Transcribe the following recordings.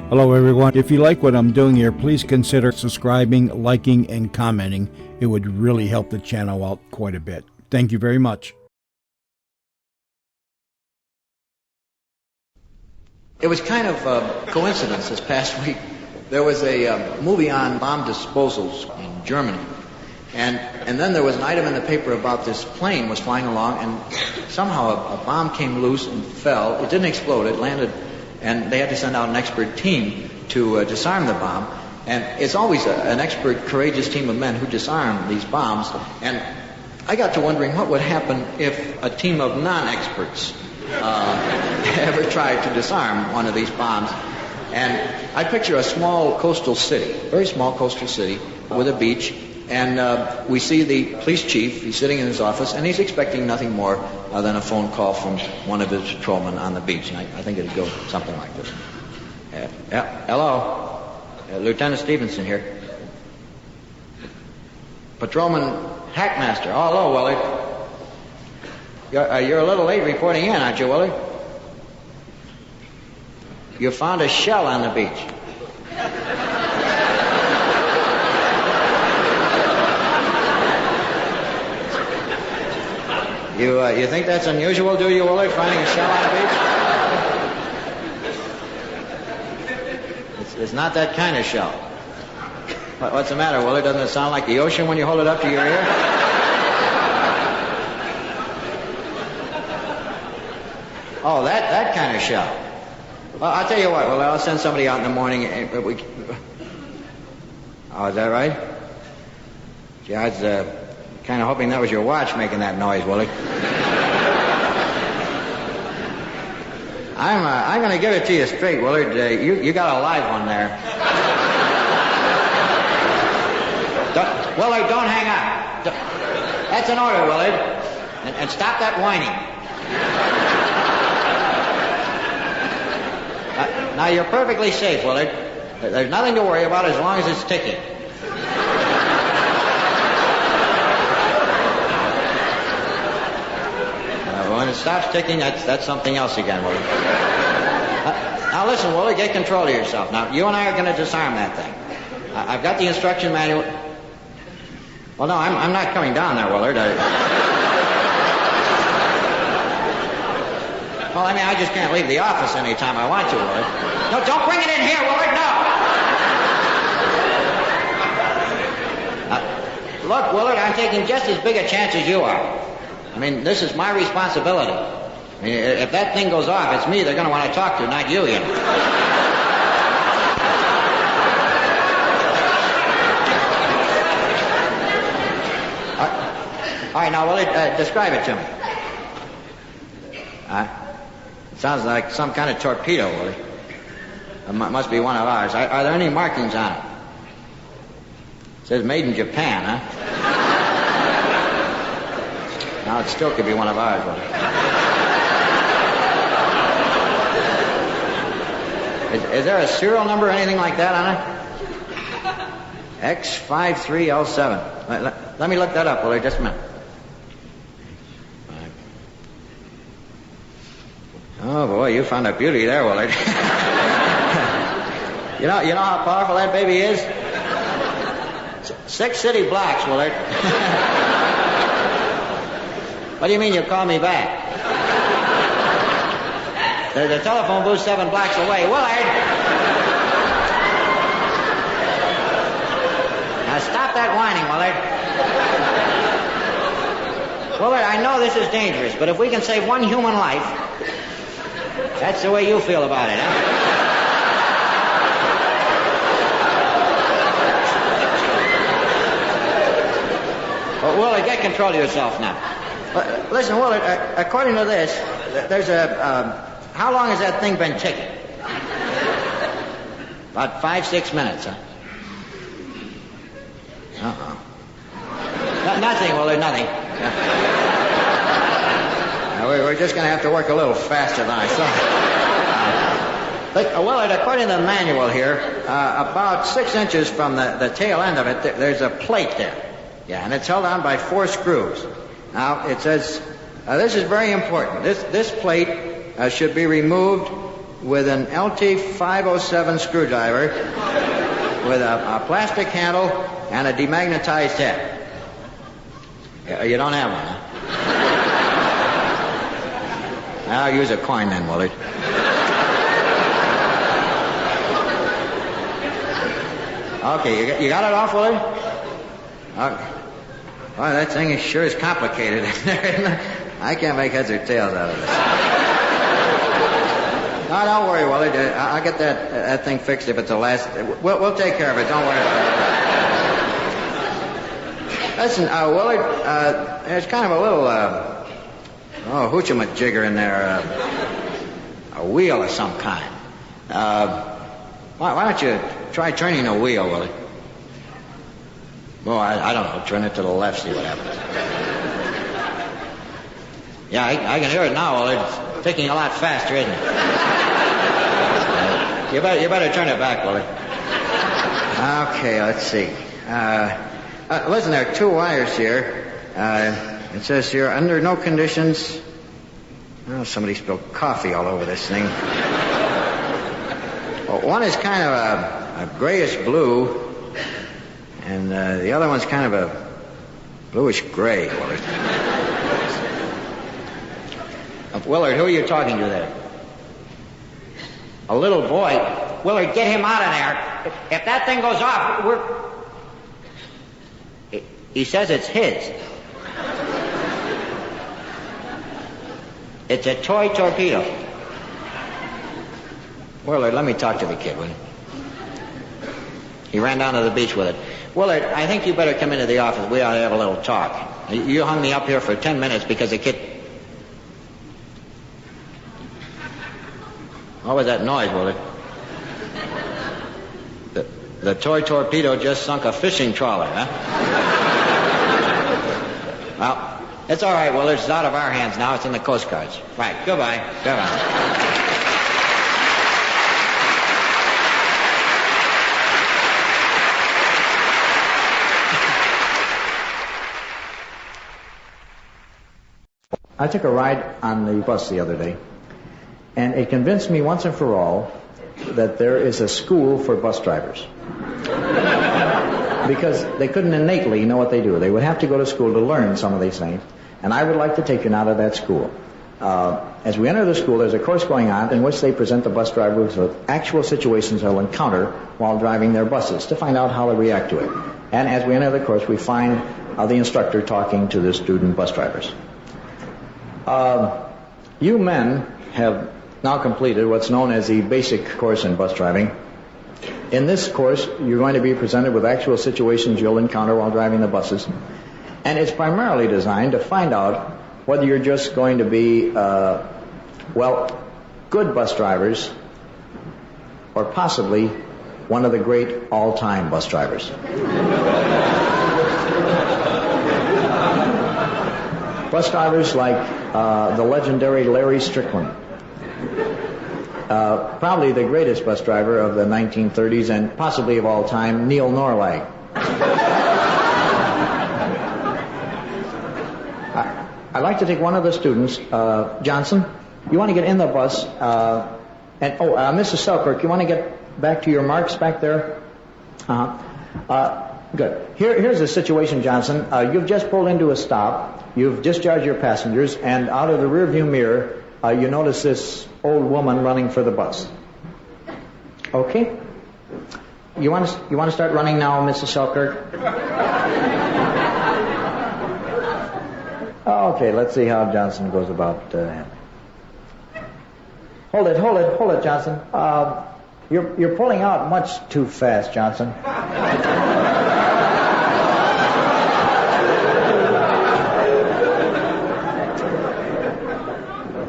Hello everyone. If you like what I'm doing here, please consider subscribing, liking, and commenting. It would really help the channel out quite a bit. Thank you very much. It was kind of a coincidence this past week. There was a movie on bomb disposals in Germany. And then there was an item in the paper about this plane was flying along, and somehow a bomb came loose and fell. It didn't explode. It landed, and they had to send out an expert team to disarm the bomb. And it's always an expert, courageous team of men who disarm these bombs. And I got to wondering what would happen if a team of non-experts ever tried to disarm one of these bombs. And I picture a small coastal city, very small coastal city with a beach. And we see the police chief. He's sitting in his office, and he's expecting nothing more than a phone call from one of his patrolmen on the beach. And I think it'd go something like this. Hello. Lieutenant Stevenson here. Patrolman Hackmaster. Oh, hello, Willard. You're a little late reporting in, aren't you, Willard? You found a shell on the beach. You think that's unusual, do you, Willard, finding a shell on the beach? It's not that kind of shell. What's the matter, Willard? Doesn't it sound like the ocean when you hold it up to your ear? Oh, that kind of shell. Well, I'll tell you what, Willard, I'll send somebody out in the morning. Oh, is that right? Gee, I was kind of hoping that was your watch making that noise, Willard. I'm going to give it to you straight, Willard. You got a live one there. Willard, don't hang up. That's an order, Willard. And stop that whining. Now, you're perfectly safe, Willard. There's nothing to worry about as long as it's ticking. When it stops ticking, that's something else again, Willard. Now listen, Willard, get control of yourself. Now, you and I are going to disarm that thing. I've got the instruction manual. Well, no, I'm not coming down there, Willard. Well, I mean, I just can't leave the office any time I want to, Willard. No, don't bring it in here, Willard, no! Look, Willard, I'm taking just as big a chance as you are. I mean, this is my responsibility. I mean, if that thing goes off, it's me they're going to want to talk to, not you, you know. All right, now, Willard, describe it to me. It sounds like some kind of torpedo, Willard. It must be one of ours. Are there any markings on it? It says made in Japan, huh? Now, it still could be one of ours, Willard. Is there a serial number or anything like that on it? X53L7. Let me look that up, Willard, just a minute. Oh, boy, you found a beauty there, Willard. You know how powerful that baby is? 6 city blocks, Willard. What do you mean you call me back? There's a telephone booth 7 blocks away. Willard! Now stop that whining, Willard. Willard, I know this is dangerous, but if we can save one human life, that's the way you feel about it, huh? Well, Willard, get control of yourself now. Listen, Willard, according to this, there's how long has that thing been ticking? About 5-6 minutes, huh? Uh-oh. Nothing, Willard, nothing. We're just going to have to work a little faster than I thought. Willard, according to the manual here, about 6 inches from the tail end of it, there's a plate there. Yeah, and it's held on by 4 screws. Now, it says, this is very important. This plate should be removed with an LT507 screwdriver with a plastic handle and a demagnetized head. You don't have one, huh? I'll use a coin then, Willard. Okay, you got it off, Willard? Okay. Well, that thing is sure is complicated. I can't make heads or tails out of this. No, don't worry, Willard. I'll get that thing fixed if it's the last. We'll take care of it. Don't worry about it. Listen, Willard, there's kind of a little, hoochie-majigger in there. A wheel of some kind. Why don't you try turning the wheel, Willard? Well, I don't know. Turn it to the left, see what happens. Yeah, I can hear it now, Willard. It's ticking a lot faster, isn't it? You better turn it back, Willard. Okay, let's see. Listen, there are two wires here. It says here, under no conditions... Oh, somebody spilled coffee all over this thing. Well, one is kind of a grayish blue, and the other one's kind of a bluish gray, Willard. Willard, who are you talking to there? A little boy? Willard, get him out of there. If that thing goes off, He says it's his. It's a toy torpedo. Willard, let me talk to the kid, will you? He ran down to the beach with it. Willard, I think you better come into the office. We ought to have a little talk. You hung me up here for 10 minutes because the kid... What was that noise, Willard? The toy torpedo just sunk a fishing trawler, huh? Well, it's all right, Willard. It's out of our hands now. It's in the Coast Guard's. Right. Goodbye. Goodbye. I took a ride on the bus the other day, and it convinced me once and for all that there is a school for bus drivers. Because they couldn't innately know what they do. They would have to go to school to learn some of these things, and I would like to take you out of that school. As we enter the school, there's a course going on in which they present the bus drivers with actual situations they'll encounter while driving their buses to find out how they react to it. And as we enter the course, we find the instructor talking to the student bus drivers. You men have now completed what's known as the basic course in bus driving. In this course, you're going to be presented with actual situations you'll encounter while driving the buses. And it's primarily designed to find out whether you're just going to be, good bus drivers or possibly one of the great all-time bus drivers. Bus drivers like the legendary Larry Strickland. Probably the greatest bus driver of the 1930s and possibly of all time, Neil Norlag. I'd like to take one of the students, Johnson. You want to get in the bus, Mrs. Selkirk, you want to get back to your marks back there? Good. Here's the situation, Johnson. You've just pulled into a stop. You've discharged your passengers, and out of the rearview mirror, you notice this old woman running for the bus. Okay. You want to start running now, Mrs. Selkirk? Okay, let's see how Johnson goes about. Hold it, Johnson. You're pulling out much too fast, Johnson.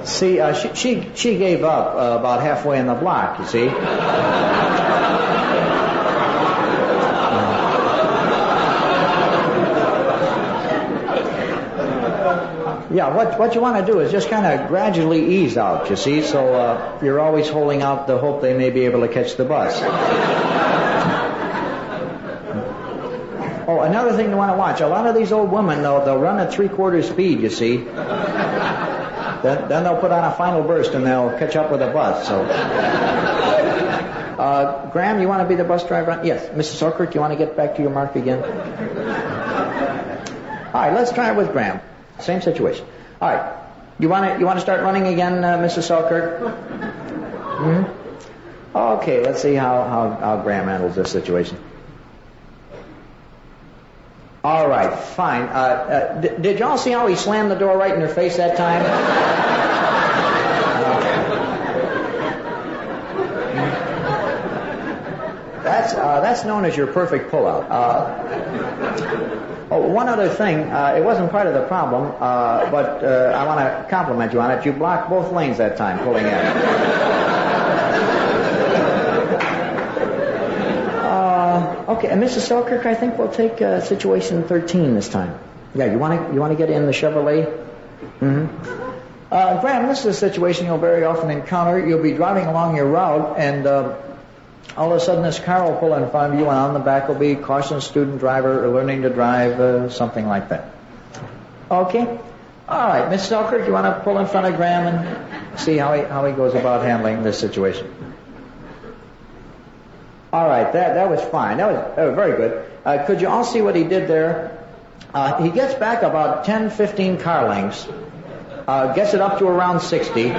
See, she gave up about halfway in the block, you see. Yeah, what you want to do is just kind of gradually ease out, you see, so you're always holding out the hope they may be able to catch the bus. Oh, another thing you want to watch, a lot of these old women, they'll run at 3/4 speed, you see. Then they'll put on a final burst and they'll catch up with the bus. So, Graham, you want to be the bus driver? Yes. Mrs. Selkirk, you want to get back to your mark again? All right, let's try it with Graham. Same situation. All right. You want to start running again, Mrs. Selkirk? Mm-hmm. Okay, let's see how Graham handles this situation. All right, fine. Did y'all see how he slammed the door right in her face that time? That's known as your perfect pullout. One other thing, it wasn't part of the problem, but I want to compliment you on it. You blocked both lanes that time pulling in. Okay, and Mrs. Selkirk, I think we'll take situation 13 this time. Yeah, you want to get in the Chevrolet? Mm-hmm. Graham, this is a situation you'll very often encounter. You'll be driving along your route, and all of a sudden this car will pull in front of you, and on the back will be caution student driver or learning to drive, something like that. Okay? All right, Mrs. Selkirk, you want to pull in front of Graham and see how he goes about handling this situation? All right, that was fine. That was very good. Could you all see what he did there? He gets back about 10, 15 car lengths, gets it up to around 60.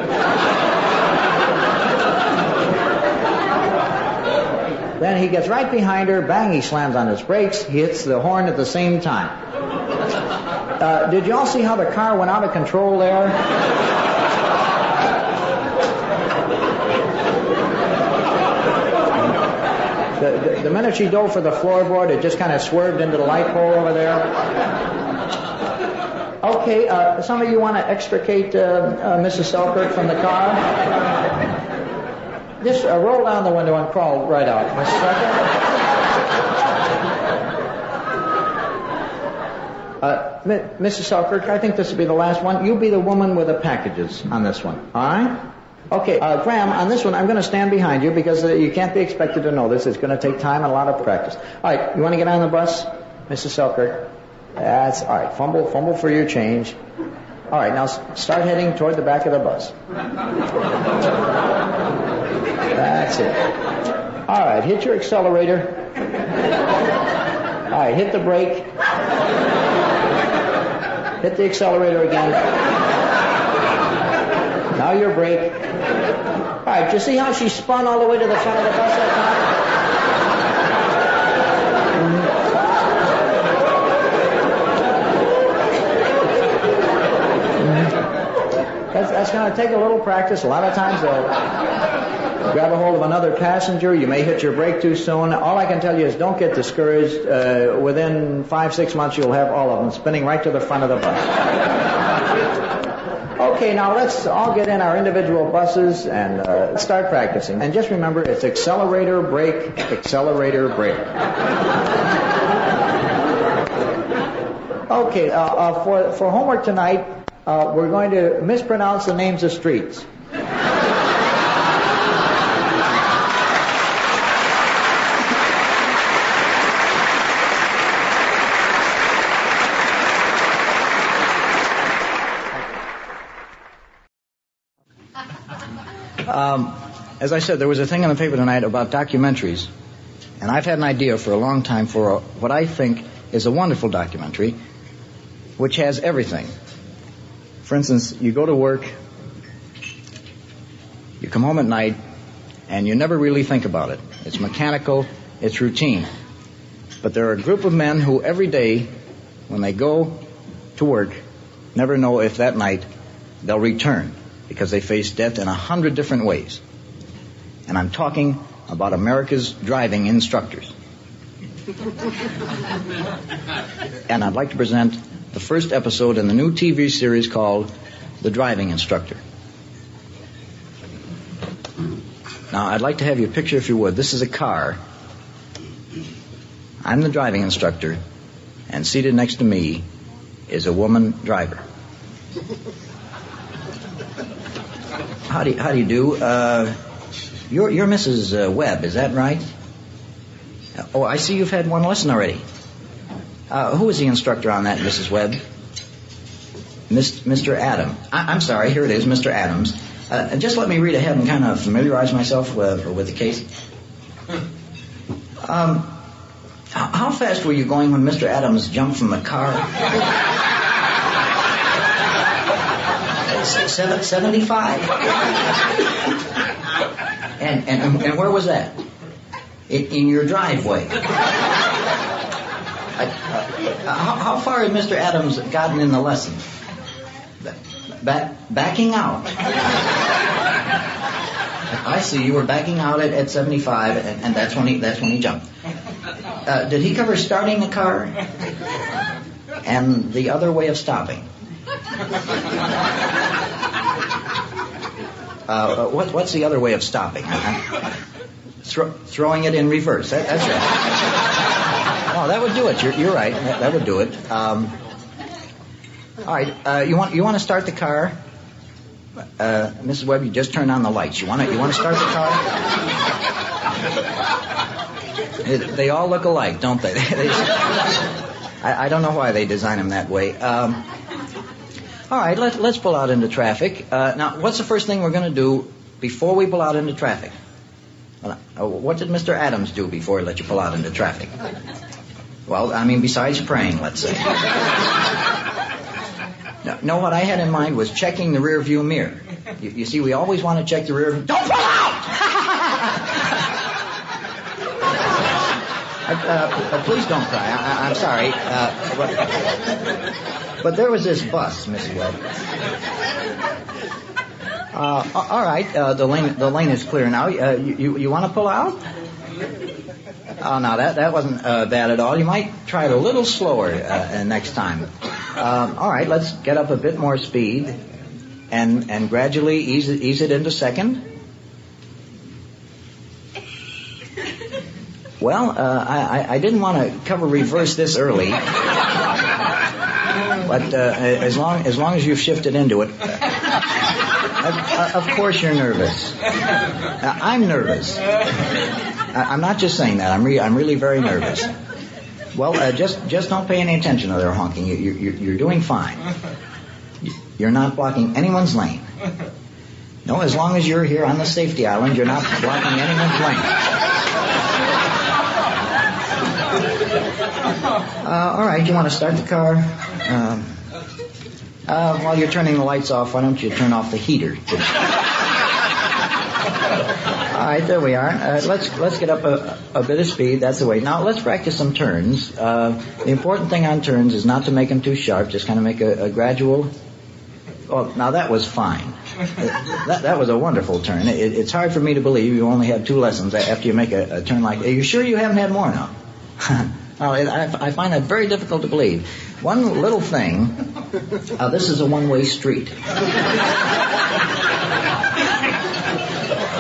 Then he gets right behind her, bang, he slams on his brakes, he hits the horn at the same time. Did you all see how the car went out of control there? The minute she dove for the floorboard, it just kind of swerved into the light pole over there. Okay, some of you want to extricate Mrs. Selkirk from the car? Just roll down the window and crawl right out, Mrs. Selkirk. Mrs. Selkirk, I think this will be the last one. You be the woman with the packages on this one, all right? Okay, Graham, on this one, I'm going to stand behind you because you can't be expected to know this. It's going to take time and a lot of practice. All right, you want to get on the bus, Mrs. Selkirk? That's all right. Fumble for your change. All right, now start heading toward the back of the bus. That's it. All right, hit your accelerator. All right, hit the brake. Hit the accelerator again. Now your brake. All right, you see how she spun all the way to the front of the bus that time? That's going to take a little practice. A lot of times they'll grab a hold of another passenger. You may hit your brake too soon. All I can tell you is don't get discouraged. Within 5-6 months, you'll have all of them spinning right to the front of the bus. Okay, now let's all get in our individual buses and start practicing. And just remember, it's accelerator, brake, accelerator, brake. Okay, for homework tonight, we're going to mispronounce the names of streets. As I said, there was a thing in the paper tonight about documentaries, and I've had an idea for a long time for what I think is a wonderful documentary, which has everything. For instance, you go to work, you come home at night, and you never really think about it. It's mechanical, it's routine. But there are a group of men who every day, when they go to work, never know if that night they'll return, because they face death in 100 different ways. And I'm talking about America's driving instructors. And I'd like to present the first episode in the new TV series called The Driving Instructor. Now, I'd like to have you picture, if you would, this is a car. I'm the driving instructor, and seated next to me is a woman driver. How do you do? You're Mrs. Webb, is that right? Oh, I see you've had one lesson already. Who is the instructor on that, Mrs. Webb? Mr. Adam. I'm sorry, here it is, Mr. Adams. Just let me read ahead and kind of familiarize myself with the case. How fast were you going when Mr. Adams jumped from the car? 75? And where was that? In your driveway. How far had Mr. Adams gotten in the lesson? Backing out. I see. You were backing out at 75, and that's when he jumped. Did he cover starting the car and the other way of stopping? What's the other way of stopping? Throwing it in reverse. That's right. Oh, that would do it. You're right. That would do it. All right. You want to start the car? Mrs. Webb, you just turned on the lights. You want to start the car? They all look alike, don't they? I don't know why they design them that way. All right, let's pull out into traffic. Now, what's the first thing we're going to do before we pull out into traffic? What did Mr. Adams do before he let you pull out into traffic? Well, I mean, besides praying, let's say. No, what I had in mind was checking the rear view mirror. You see, we always want to check the rear view. Don't pull out! Please don't cry. I'm sorry. But there was this bus, Mrs. Webb. All right, the lane is clear now. You want to pull out? Oh, no, that wasn't bad at all. You might try it a little slower next time. All right, let's get up a bit more speed and gradually ease it into second. Well, I didn't want to cover reverse this early, but as long as you've shifted into it, of course you're nervous. I'm nervous. I'm not just saying that. I'm really very nervous. Well, just don't pay any attention to their honking. You're doing fine. You're not blocking anyone's lane. No, as long as you're here on the safety island, you're not blocking anyone's lane. All right, you want to start the car? While you're turning the lights off, why don't you turn off the heater? All right, there we are. Let's get up a bit of speed. That's the way. Now let's practice some turns. The important thing on turns is not to make them too sharp. Just kind of make a gradual. Oh, now that was fine. That was a wonderful turn. It's hard for me to believe you only had 2 lessons after you make a turn like. Are you sure you haven't had more now? Well, I find that very difficult to believe. One little thing. This is a one-way street.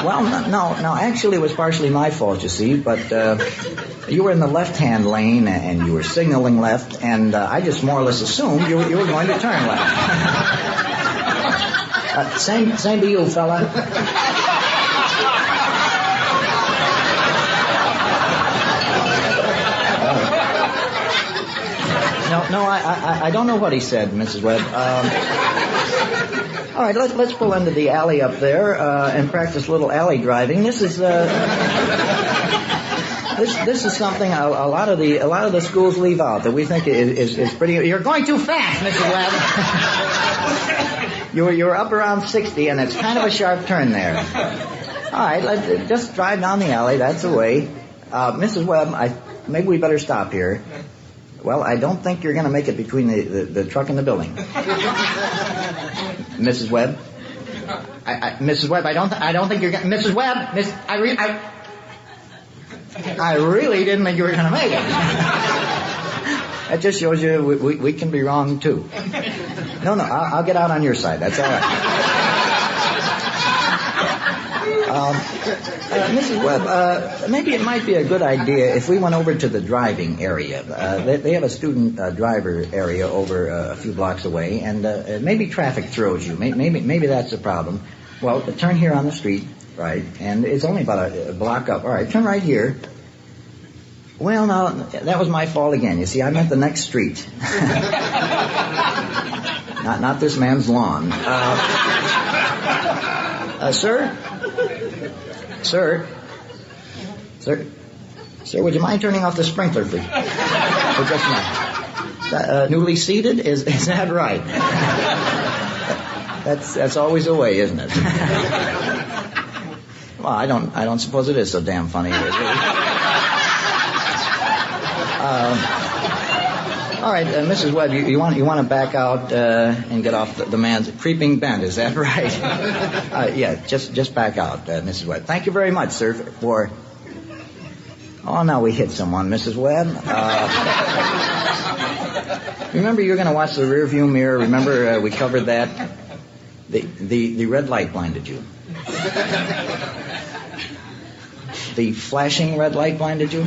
Well, no, actually it was partially my fault, you see, but you were in the left-hand lane and you were signaling left, and I just more or less assumed you were going to turn left. Same to you, fella. No, I don't know what he said, Mrs. Webb. All right, let's pull into the alley up there and practice a little alley driving. This is something a lot of the schools leave out that we think is pretty. You're going too fast, Mrs. Webb. You're up around 60, and it's kind of a sharp turn there. All right, let's just drive down the alley. That's the way. Mrs. Webb, maybe we better stop here. Well, I don't think you're going to make it between the truck and the building. Mrs. Webb? Mrs. Webb, I don't think you're going to... Mrs. Webb! I really didn't think you were going to make it. That just shows you we can be wrong, too. No, I'll get out on your side. That's all right. Mrs. Webb, maybe it might be a good idea if we went over to the driving area. They have a student driver area over a few blocks away, and maybe traffic throws you. Maybe that's the problem. Well, turn here on the street, right, and it's only about a block up. All right, turn right here. Well, now, that was my fault again. You see, I meant the next street. Not this man's lawn. Sir? Sir, would you mind turning off the sprinkler, please? For just a minute. Newly seated? Is that right? That's always the way, isn't it? Well, I don't suppose it is so damn funny. All right, Mrs. Webb, you want to back out and get off the man's creeping bend, is that right? Yeah, just back out, Mrs. Webb. Thank you very much, sir, for... Oh, now we hit someone, Mrs. Webb. Remember, you're going to watch the rearview mirror. Remember, we covered that. The red light blinded you. The flashing red light blinded you.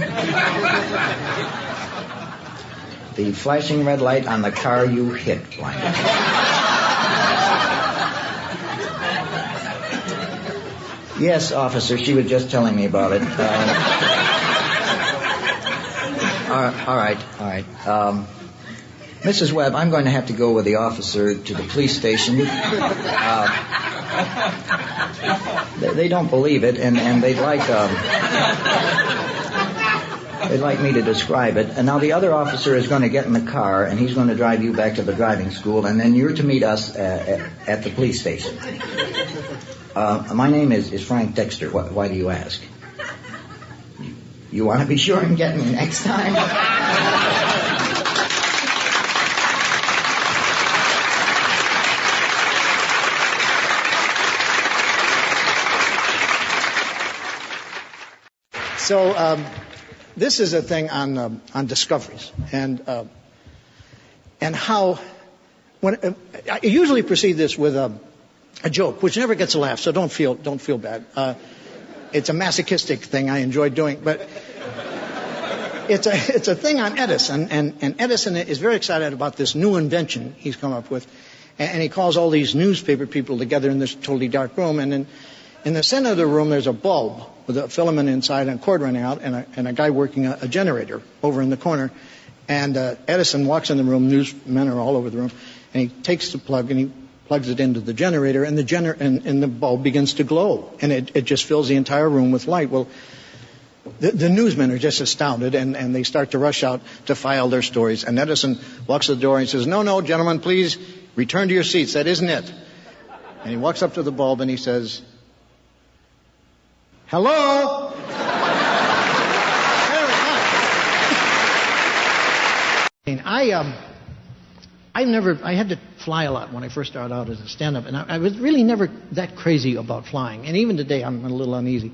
The flashing red light on the car you hit blinded you. Yes, officer, she was just telling me about it. All right. Mrs. Webb, I'm going to have to go with the officer to the police station. They don't believe it, and they'd like me to describe it. And now the other officer is going to get in the car, and he's going to drive you back to the driving school, and then you're to meet us at the police station. My name is Frank Dexter. Why do you ask? You want to be sure and get me next time? So this is a thing on discoveries and how when I usually precede this with a joke, which never gets a laugh. So don't feel bad. It's a masochistic thing I enjoy doing, but it's a thing on Edison, and Edison is very excited about this new invention he's come up with, and he calls all these newspaper people together in this totally dark room, and in the center of the room there's a bulb with a filament inside and a cord running out, and a guy working a generator over in the corner, and Edison walks in the room. Newsmen are all over the room, and he takes the plug and he plugs it into the generator, and the bulb begins to glow, and it just fills the entire room with light. Well, the newsmen are just astounded, and they start to rush out to file their stories. And Edison walks to the door and says, "No, gentlemen, please return to your seats. That isn't it." And he walks up to the bulb and he says, "Hello?" I had to fly a lot when I first started out as a stand-up, and I was really never that crazy about flying. And even today, I'm a little uneasy.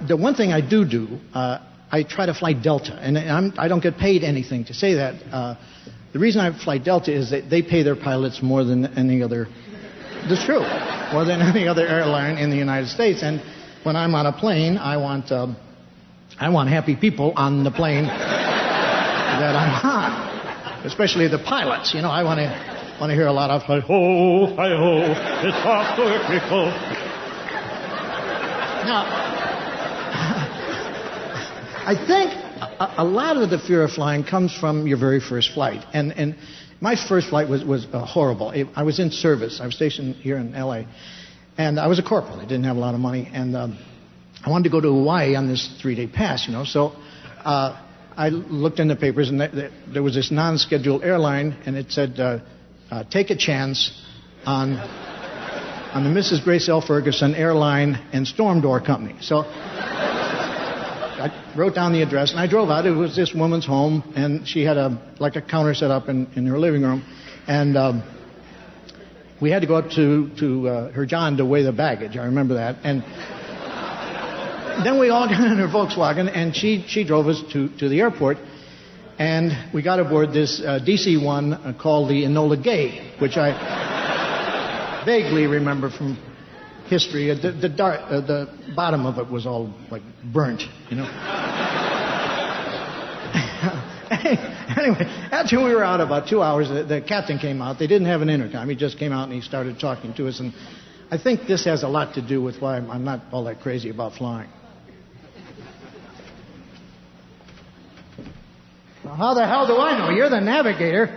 The one thing I do, I try to fly Delta, and I don't get paid anything to say that. The reason I fly Delta is that they pay their pilots more than any other. It's true, more than any other airline in the United States. And when I'm on a plane, I want happy people on the plane that I'm on. Especially the pilots, I want to hear a lot of hi-ho, it's off to a trickle. Now, I think a lot of the fear of flying comes from your very first flight, and my first flight was horrible. I was in service. I was stationed here in L.A., and I was a corporal. I didn't have a lot of money, and I wanted to go to Hawaii on this 3-day pass, so. I looked in the papers, and there was this non-scheduled airline, and it said, take a chance on the Mrs. Grace L. Ferguson Airline and Storm Door Company. So I wrote down the address, and I drove out. It was this woman's home, and she had a counter set up in her living room, and we had to go up to her John to weigh the baggage. I remember that. And then we all got in her Volkswagen, and she drove us to the airport, and we got aboard this DC-1 called the Enola Gay, which I vaguely remember from history. The bottom of it was all burnt, Anyway, after we were out about 2 hours, the captain came out. They didn't have an intercom. He just came out and he started talking to us, and I think this has a lot to do with why I'm not all that crazy about flying. How the hell do I know? You're the navigator.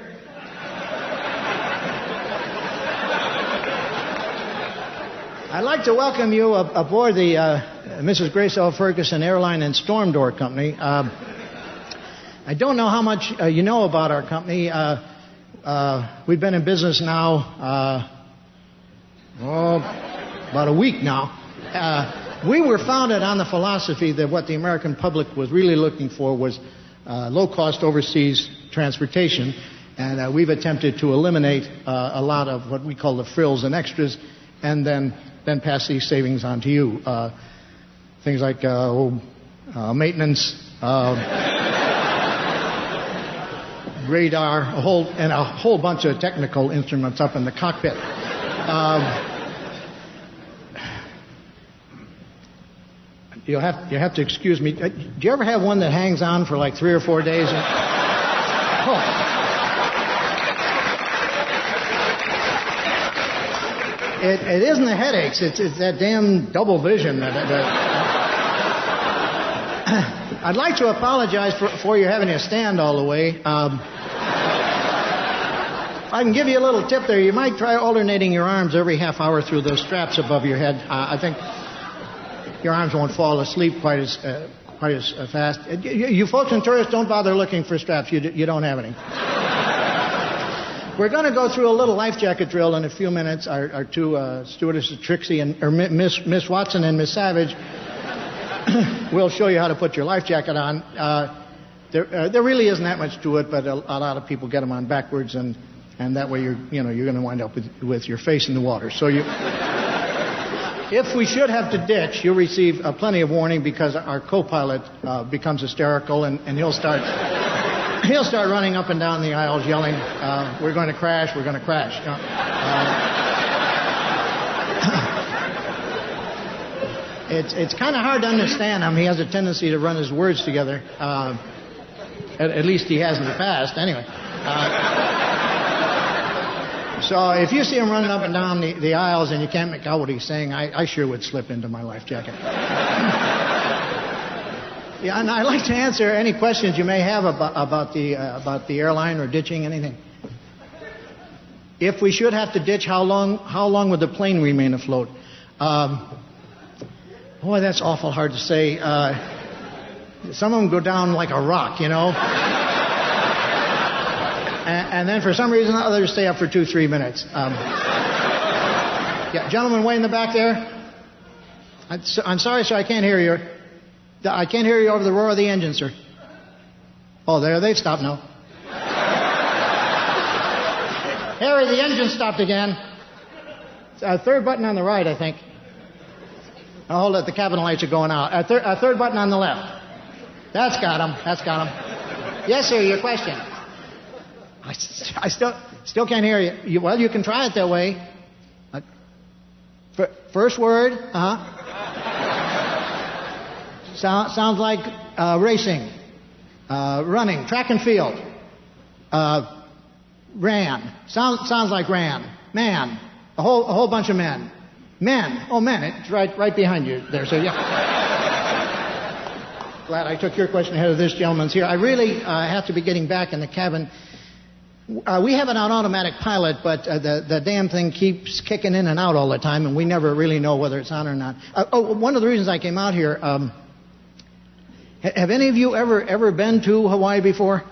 I'd like to welcome you aboard the Mrs. Grace L. Ferguson Airline and Storm Door Company. I don't know how much you know about our company. We've been in business now about a week now. We were founded on the philosophy that what the American public was really looking for was low-cost overseas transportation, and we've attempted to eliminate a lot of what we call the frills and extras, and then pass these savings on to you. Things like maintenance, radar, a whole bunch of technical instruments up in the cockpit. You'll have to excuse me. Do you ever have one that hangs on for like 3 or 4 days? It isn't the headaches. It's that damn double vision. I'd like to apologize for you having to stand all the way. I can give you a little tip there. You might try alternating your arms every half hour through those straps above your head. I think your arms won't fall asleep quite as fast. You folks in tourists, don't bother looking for straps. You don't have any. We're going to go through a little life jacket drill in a few minutes. Our two stewardesses, Trixie and Miss Watson and Miss Savage, will show you how to put your life jacket on. There really isn't that much to it, but a lot of people get them on backwards, and that way you're going to wind up with your face in the water. So if we should have to ditch, you'll receive plenty of warning, because our co-pilot becomes hysterical, and he'll start running up and down the aisles yelling, "We're going to crash! We're going to crash!" It's kind of hard to understand him. He has a tendency to run his words together. At least he has in the past, anyway. So if you see him running up and down the aisles and you can't make out what he's saying, I sure would slip into my life jacket. Yeah, and I'd like to answer any questions you may have about the airline or ditching, anything. If we should have to ditch, how long would the plane remain afloat? Boy, that's awful hard to say. Some of them go down like a rock, and then for some reason others stay up for 2-3 minutes. Yeah, gentleman way in the back there. I'm sorry, sir, I can't hear you. I can't hear you over the roar of the engine, sir. Oh, they've stopped now. Harry, the engine stopped again. Third button on the right, I think. Oh, hold it, the cabin lights are going out. Third button on the left. That's got him. Yes, sir, your question. I still can't hear you. Well, you can try it that way. First word, sounds like racing, running, track and field. Ran. Sounds like ran. Man. A whole bunch of men. Men. Oh, men. It's right behind you there. So yeah. Glad I took your question ahead of this gentleman's here. I really have to be getting back in the cabin. We have an automatic pilot, but the damn thing keeps kicking in and out all the time, and we never really know whether it's on or not. One of the reasons I came out here, have any of you ever been to Hawaii before?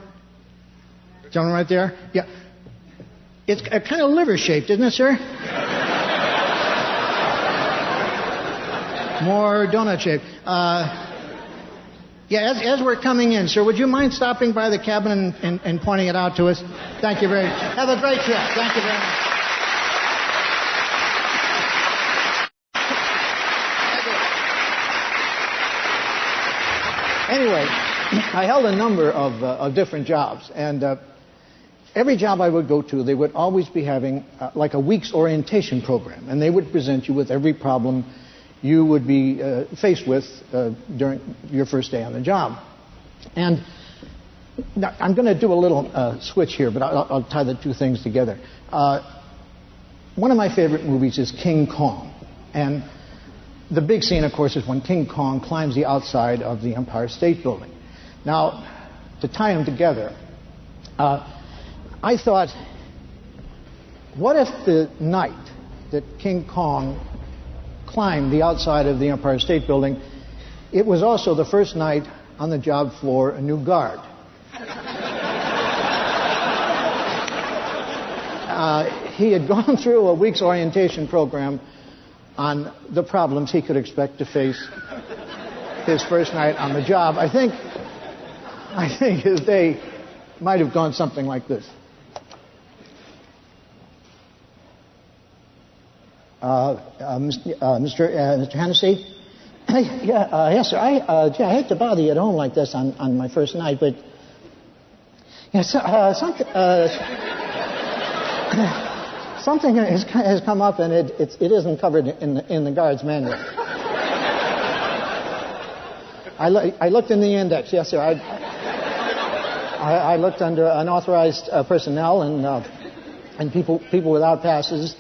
Gentleman right there? Yeah. It's kind of liver-shaped, isn't it, sir? More donut-shaped. Yeah, as we're coming in, sir, would you mind stopping by the cabin and pointing it out to us? Thank you very much. Have a great trip. Thank you very much. Anyway, I held a number of different jobs, and every job I would go to, they would always be having like a week's orientation program, and they would present you with every problem you would be faced with during your first day on the job. And now, I'm going to do a little switch here, but I'll tie the two things together. One of my favorite movies is King Kong. And the big scene, of course, is when King Kong climbs the outside of the Empire State Building. Now, to tie them together, I thought, what if the night that King Kong climb the outside of the Empire State Building. It was also the first night on the job for a new guard. He had gone through a week's orientation program on the problems he could expect to face his first night on the job. I think his day might have gone something like this. Mr. Hennessy? Yes, sir. I hate to bother you at home like this on my first night, but yes, something has come up, and it isn't covered in the guard's manual. I looked in the index. Yes, sir. I looked under unauthorized personnel and people without passes,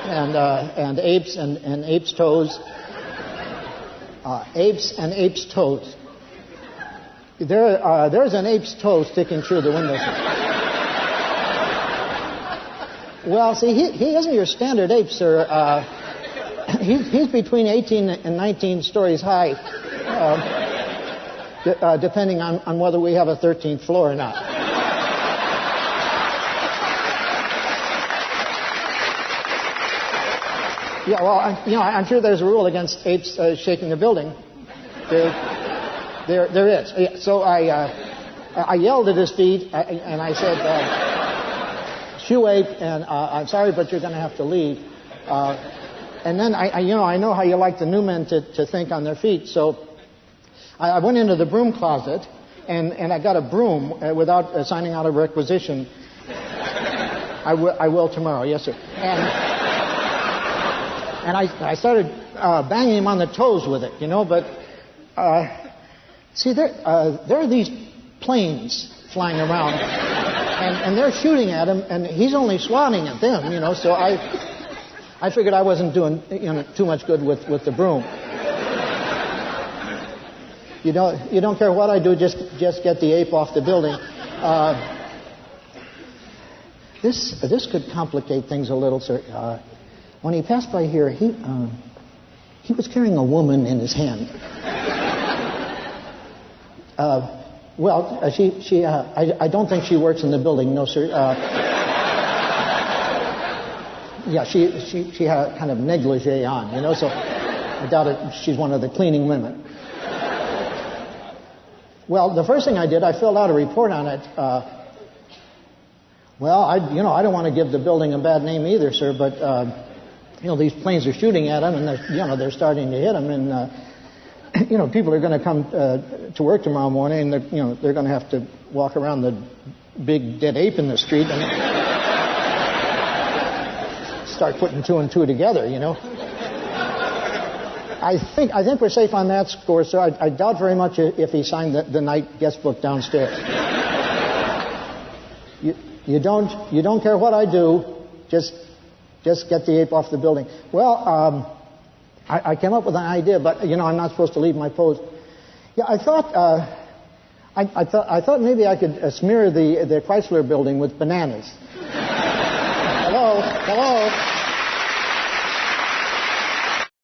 and apes and apes' toes. Apes and apes' toes. There's an ape's toe sticking through the window. Well, see, he isn't your standard ape, sir. He's between 18 and 19 stories high, depending on whether we have a 13th floor or not. Yeah, well, I'm sure there's a rule against apes shaking a building. There is. Yeah, so I yelled at his feet and I said, "Shoe ape, and I'm sorry, but you're going to have to leave." And then I know how you like the new men to think on their feet, so I went into the broom closet and I got a broom without signing out a requisition. I will tomorrow, yes, sir. And I started banging him on the toes with it, but see, there are these planes flying around, and they're shooting at him, and he's only swatting at them, so I figured I wasn't doing too much good with the broom. You don't care what I do, just get the ape off the building. This could complicate things a little, sir. When he passed by here, he was carrying a woman in his hand. I don't think she works in the building, no, sir. Yeah, she had kind of negligee on, so I doubt it. She's one of the cleaning women. Well, the first thing I did, I filled out a report on it. I don't want to give the building a bad name either, sir, but these planes are shooting at him, and they're starting to hit him, and people are going to come to work tomorrow morning, and they're going to have to walk around the big dead ape in the street and start putting two and two together. I think we're safe on that score, sir. I doubt very much if he signed the night guest book downstairs. You don't care what I do, just get the ape off the building. Well, I came up with an idea, but I'm not supposed to leave my post. Yeah, I thought maybe I could smear the Chrysler building with bananas. Hello.